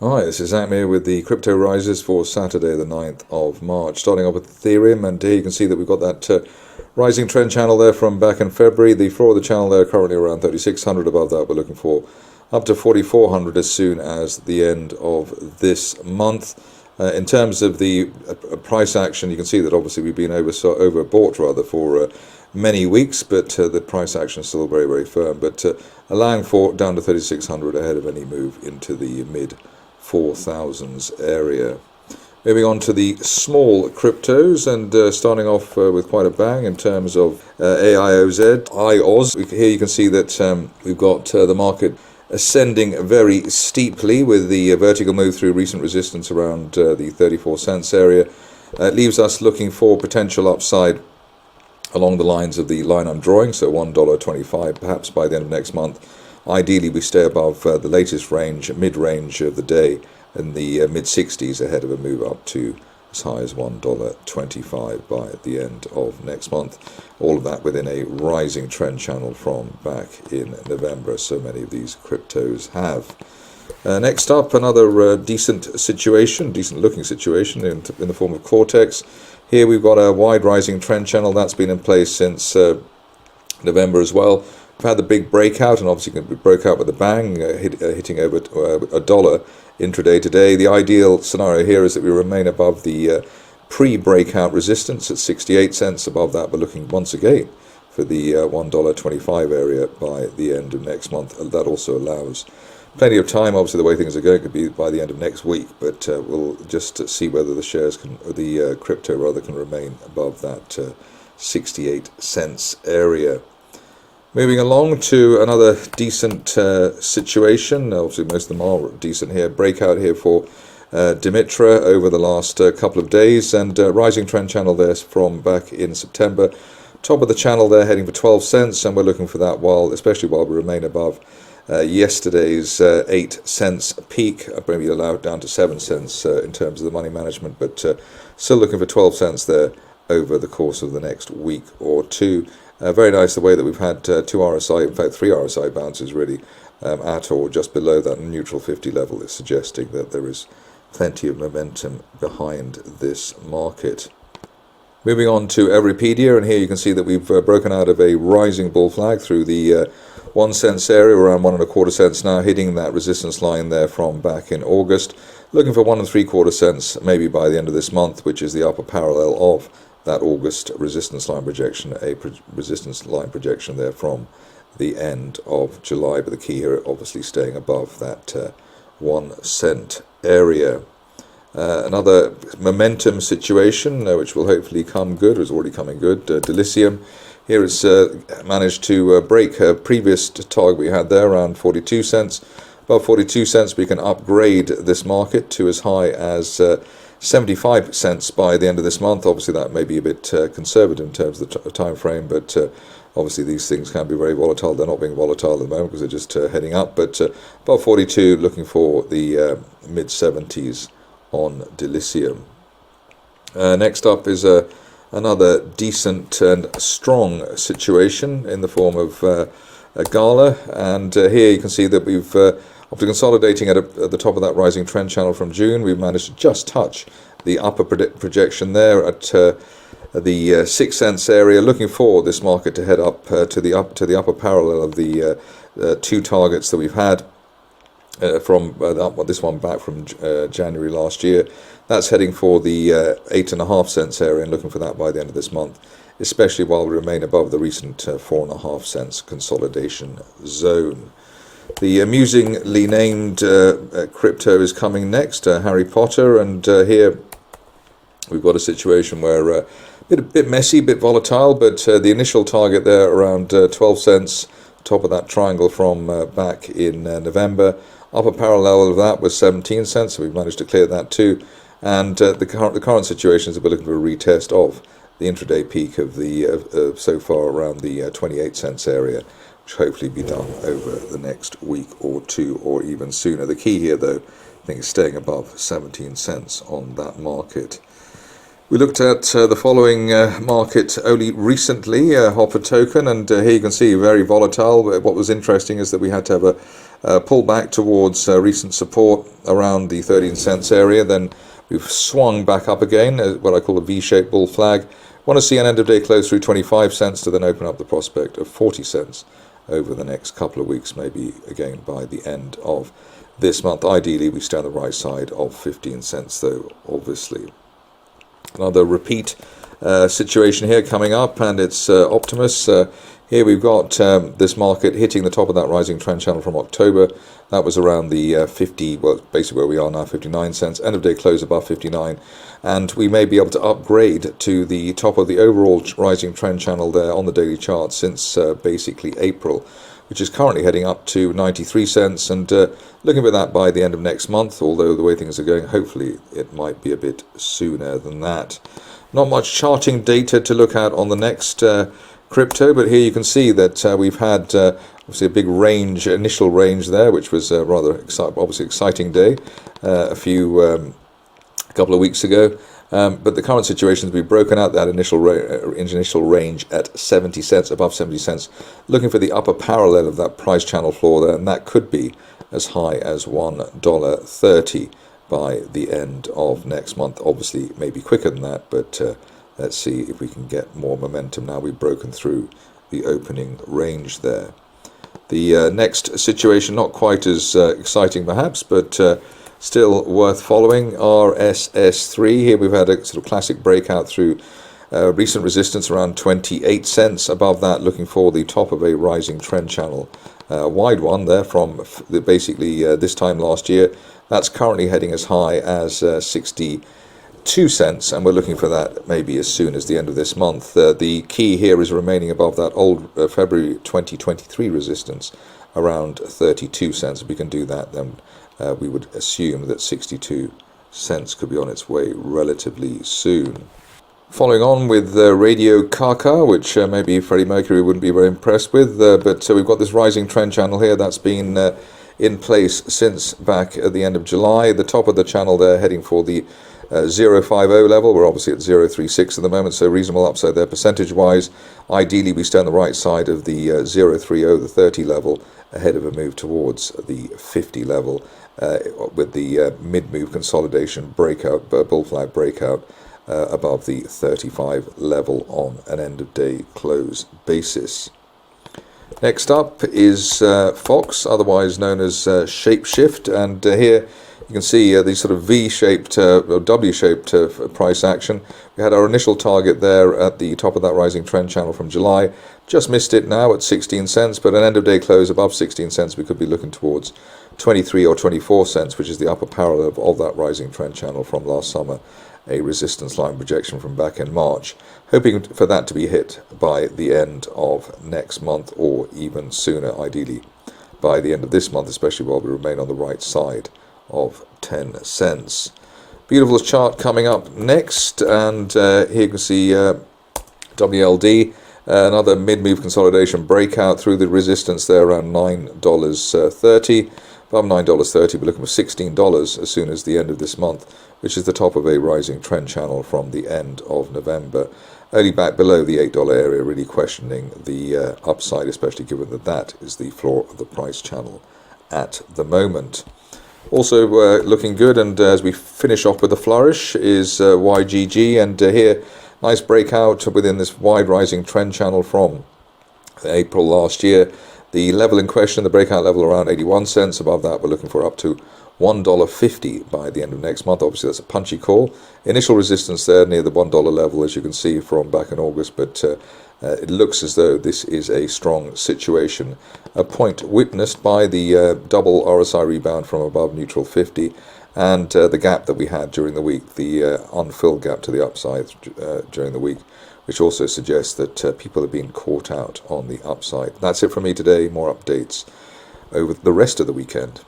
Hi, this is Zak Mir with the crypto rises for Saturday, the 9th of March. Starting off with Ethereum, and here you can see that we've got that rising trend channel there from back in February. The floor of the channel there currently around 3,600. Above that, we're looking for up to 4,400 as soon as the end of this month. In terms of the price action, you can see that obviously we've been overbought rather for many weeks, but the price action is still very, very firm. But allowing for down to 3,600 ahead of any move into the mid 4,000s area. Moving on to the small cryptos, and starting off with quite a bang in terms of Aioz. Here you can see that we've got the market ascending very steeply with the vertical move through recent resistance around the 34 cents area. It leaves us looking for potential upside along the lines of the line I'm drawing, so $1.25 perhaps by the end of next month. Ideally we stay above the latest range, mid-range of the day, in the mid-60s ahead of a move up to as high as $1.25 by the end of next month. All of that within a rising trend channel from back in November, so many of these cryptos have. Next up, another decent looking situation in the form of Cortex. Here we've got a wide rising trend channel that's been in place since November as well. We've had the big breakout, and obviously we broke out with a bang, hitting over a dollar intraday today. The ideal scenario here is that we remain above the pre-breakout resistance at 68 cents. Above that, we're looking once again for the $1.25 area by the end of next month. That also allows plenty of time. Obviously, the way things are going could be by the end of next week, but we'll just see whether the shares can, or the crypto rather, can remain above that 68 cents area. Moving along to another decent situation. Obviously, most of them are decent here. Breakout here for Dimitra over the last couple of days, and rising trend channel there from back in September. Top of the channel there heading for 12 cents, and we're looking for that especially while we remain above yesterday's 8 cents peak, maybe allowed down to 7 cents in terms of the money management, but still looking for 12 cents there over the course of the next week or two. Very nice the way that we've had 2 RSI, in fact 3 RSI bounces really at or just below that neutral 50 level. Is suggesting that there is plenty of momentum behind this market. Moving on to Everipedia, and here you can see that we've broken out of a rising bull flag through the 1 cents area, around 1.25 cents now, hitting that resistance line there from back in August. Looking for 1.75 cents maybe by the end of this month, which is the upper parallel of that August resistance line projection, resistance line projection there from the end of July. But the key here obviously staying above that 1 cent area. Another momentum situation which will hopefully come good, or is already coming good. Delysium here has managed to break a previous target we had there around 42 cents. Above 42 cents we can upgrade this market to as high as 75 cents by the end of this month. Obviously that may be a bit conservative in terms of the time frame, but obviously these things can be very volatile. They're not being volatile at the moment because they're just heading up, but above 42, looking for the mid-70s on Delysium. Next up is another decent and strong situation in the form of Gala, and here you can see that we've after consolidating at the top of that rising trend channel from June, we've managed to just touch the upper projection there at the 6 cents area. Looking for this market to head up to the upper parallel of the 2 targets that we've had from this one back from January last year. That's heading for the 8.5 cents area, and looking for that by the end of this month, especially while we remain above the recent 4.5 cents consolidation zone. The amusingly named crypto is coming next, HarryPotter, and here we've got a situation where a bit messy, a bit volatile, but the initial target there around 12 cents, top of that triangle from back in November. Upper parallel of that was 17 cents, so we've managed to clear that too. And the current situation is we're looking for a retest of the intraday peak of the so far around the 28 cents area, which hopefully be done over the next week or two, or even sooner. The key here, though, I think, is staying above 17 cents on that market. We looked at the following market only recently, Hopr token, and here you can see very volatile. What was interesting is that we had to have a pullback towards recent support around the 13 cents area. Then we've swung back up again, what I call a V-shaped bull flag. Want to see an end of day close through 25 cents to then open up the prospect of 40 cents over the next couple of weeks, maybe again by the end of this month. Ideally, we stay on the right side of 15 cents, though, obviously. Another repeat situation here coming up, and it's Optimus. Here we've got this market hitting the top of that rising trend channel from October. That was around the 50, well, basically where we are now, 59 cents. End of day close above 59. And we may be able to upgrade to the top of the overall rising trend channel there on the daily chart since basically April, which is currently heading up to 93 cents, and looking for that by the end of next month, although the way things are going, hopefully it might be a bit sooner than that. Not much charting data to look at on the next crypto, but here you can see that we've had obviously a big range, initial range there, which was a rather obviously exciting day a couple of weeks ago. But the current situation is we've broken out that initial range at 70 cents, above 70 cents, looking for the upper parallel of that price channel floor there, and that could be as high as $1.30 by the end of next month. Obviously, maybe quicker than that, but let's see if we can get more momentum now we've broken through the opening range there. The next situation, not quite as exciting perhaps, but still worth following, RSS3. Here we've had a sort of classic breakout through recent resistance around 28 cents. Above that, looking for the top of a rising trend channel, wide one there from basically this time last year. That's currently heading as high as 62 cents, and we're looking for that maybe as soon as the end of this month. The key here is remaining above that old February 2023 resistance around 32 cents. If we can do that, then we would assume that 62 cents could be on its way relatively soon. Following on with Radio Caca, which maybe Freddie Mercury wouldn't be very impressed with, but we've got this rising trend channel here that's been in place since back at the end of July. The top of the channel there heading for the 050 level. We're obviously at 036 at the moment, so reasonable upside there percentage-wise. Ideally, we stay on the right side of the 030, the 30 level, ahead of a move towards the 50 level, with the mid-move consolidation breakout, bull flag breakout, above the 35 level on an end-of-day close basis. Next up is Fox, otherwise known as Shapeshift, and here you can see these sort of V-shaped or W-shaped price action. We had our initial target there at the top of that rising trend channel from July. Just missed it now at 16 cents, but an end-of-day close above 16 cents, we could be looking towards 23 or 24 cents, which is the upper parallel of that rising trend channel from last summer, a resistance line projection from back in March. Hoping for that to be hit by the end of next month, or even sooner, ideally by the end of this month, especially while we remain on the right side of 10 cents. Beautiful chart coming up next, and here you can see WLD, another mid-move consolidation breakout through the resistance there around $9.30. Above $9.30, we're looking for $16 as soon as the end of this month, which is the top of a rising trend channel from the end of November. Only back below the $8 area, really questioning the upside, especially given that that is the floor of the price channel at the moment. Also looking good, and as we finish off with a flourish, is YGG, and here nice breakout within this wide rising trend channel from April last year. The level in question, the breakout level around 81 cents. Above that, we're looking for up to $1.50 by the end of next month. Obviously, that's a punchy call. Initial resistance there near the $1 level, as you can see from back in August, but it looks as though this is a strong situation. A point witnessed by the double RSI rebound from above neutral 50, and the gap that we had during the week, the unfilled gap to the upside during the week, which also suggests that people have been caught out on the upside. That's it from me today. More updates over the rest of the weekend.